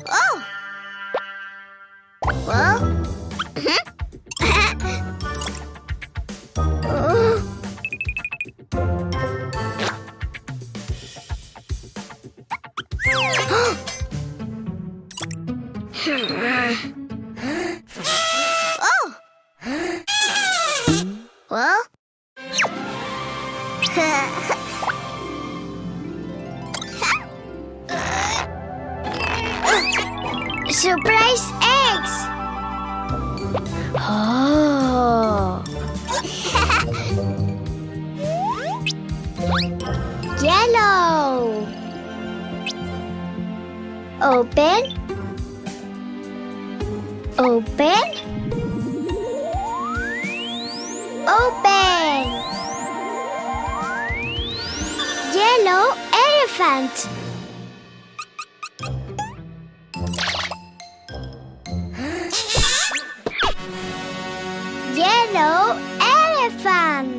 Oh! Well? Oh! Well? Surprise eggs! Oh! Yellow! Open. Open. Open. Yellow elephant. Yellow elephant.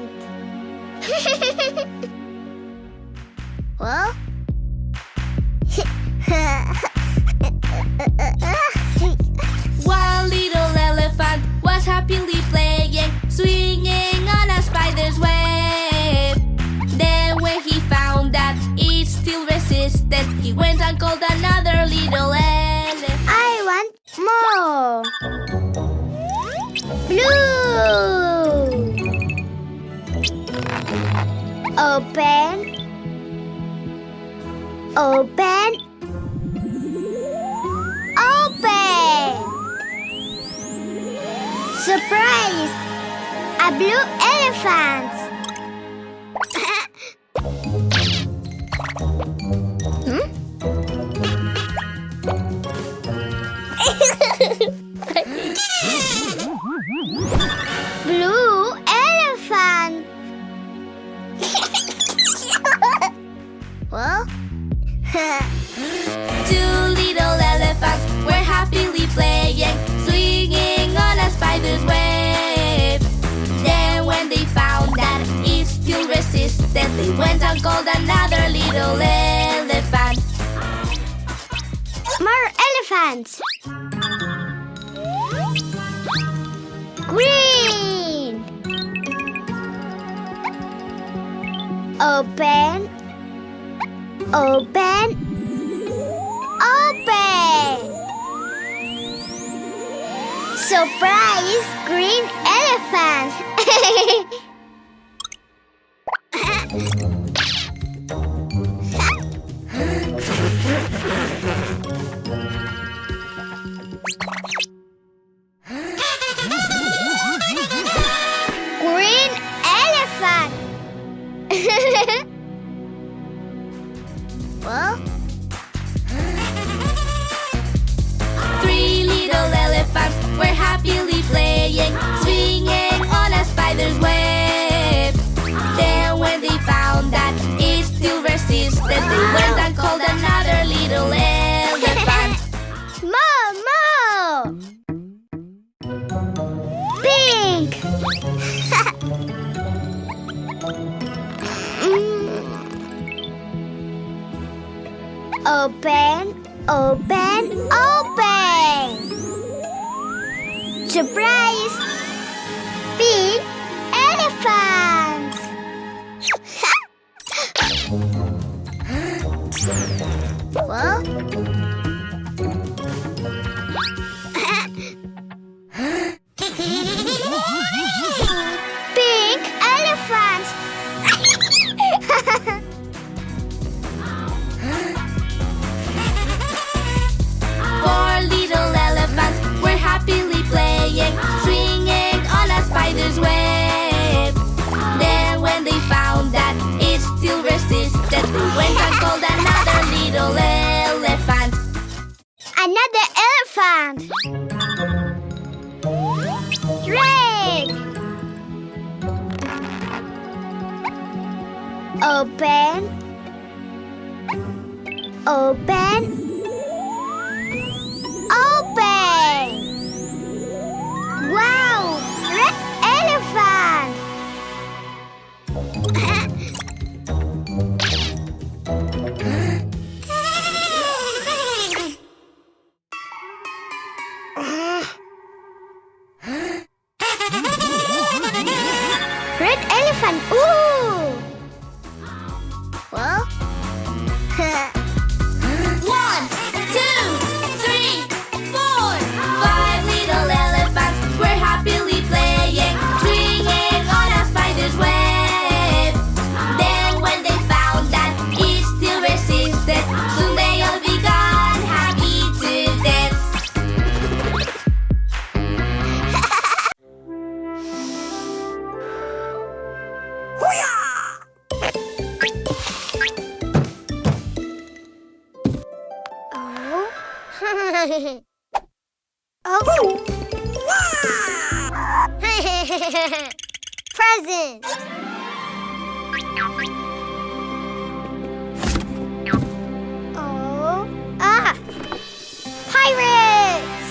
Well? One little elephant was happily playing, swinging on a spider's web. Then when he found that it still resisted, he went and called another little elephant. I want more. Blue. Open. Open. Open. Surprise! A blue elephant. Blue elephant. Well? Two little elephants were happily playing, swinging on a spider's web. Then when they found that it still resisted, they went and called another little elephant. More elephants. Green. Open. Open. Open. Surprise! Green elephant. Green elephant. Well? Three little elephants were happily playing, swinging on a spider's web. Then when they found that it still resisted, they went and called another little elephant. More. Pink. Open. Open. Open. Surprise! Pink elephant. Well? Pink elephant. Four little elephants were happily playing, swinging on a spider's web. Then when they found that it still resisted, they went and called another little elephant. Another elephant. Red. Open. Open. Open. Wow! Red elephant. One, two, three, four. Five little elephants were happily playing, swinging on a spider's web. Then when they found that it still resisted, soon they all began happy to dance. Oh. Present. Oh. Ah. Pirates.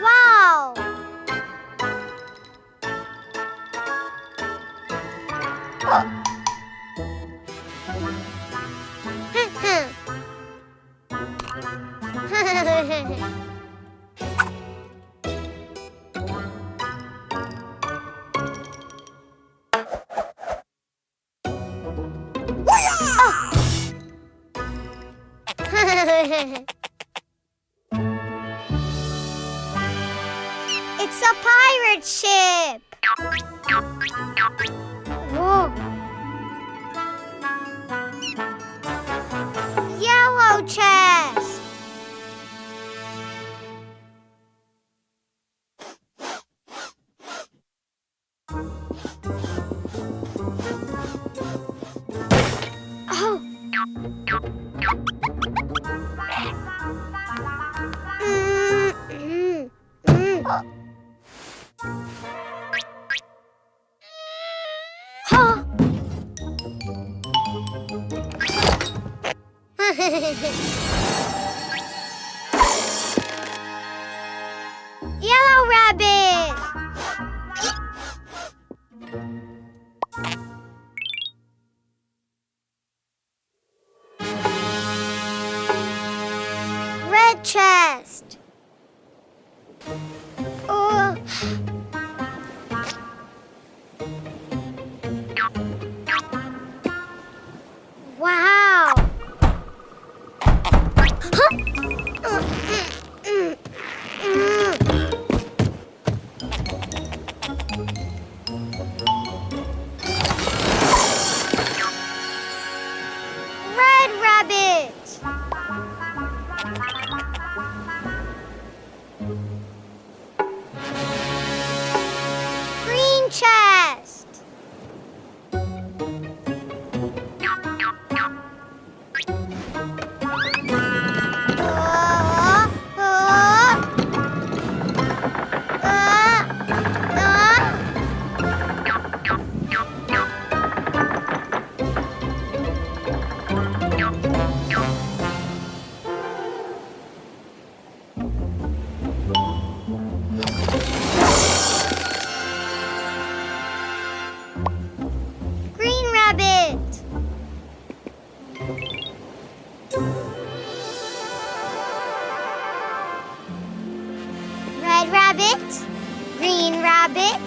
Wow. It's a pirate ship. Whoa. Yellow chest. Oh. Huh. Yellow rabbit. Red chest. Oh. Wow. Red rabbit. Green chest. Green rabbit. Red rabbit. Green rabbit.